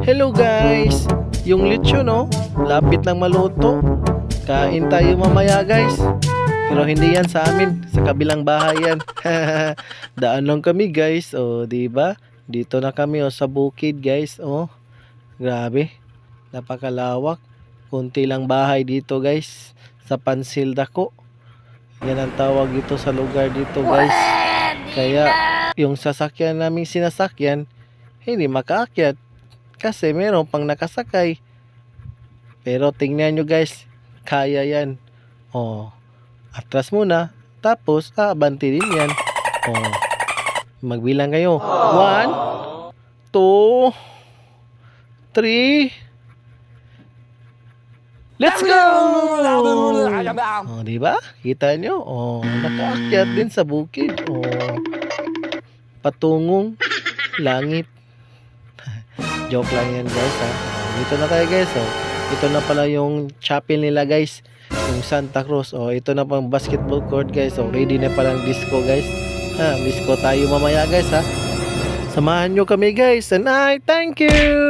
Hello guys! Yung lechon no, lapit lang maluto. Kain tayo mamaya guys. Pero hindi yan sa amin, sa kabilang bahay yan. Daan lang kami guys, oh, di ba? Dito na kami oh sa bukid guys, oh. Grabe, napakalawak. Kunti lang bahay dito guys, sa Pansil Dako. Yan ang tawag dito sa lugar dito guys. Kaya yung sasakyan naming sinasakyan, hindi makaakyat kasi meron pang nakasakay. Pero tingnan nyo guys, kaya yan. Oh, atras muna, tapos abanti din yan. Oh, magbilang kayo. 1, 2, 3. Let's go! Oh, di ba? Kita nyo? Oh, nakaakyat din sa bukid. Oh, patungong langit. Joke lang yan guys ha. Dito na tayo guys oh. Ito na pala yung chapel nila guys. Yung Santa Cruz. Oh, ito na pang basketball court guys. Oh, ready na palang disco guys. Ha, disco tayo mamaya guys ha. Samahan nyo kami guys. And I thank you!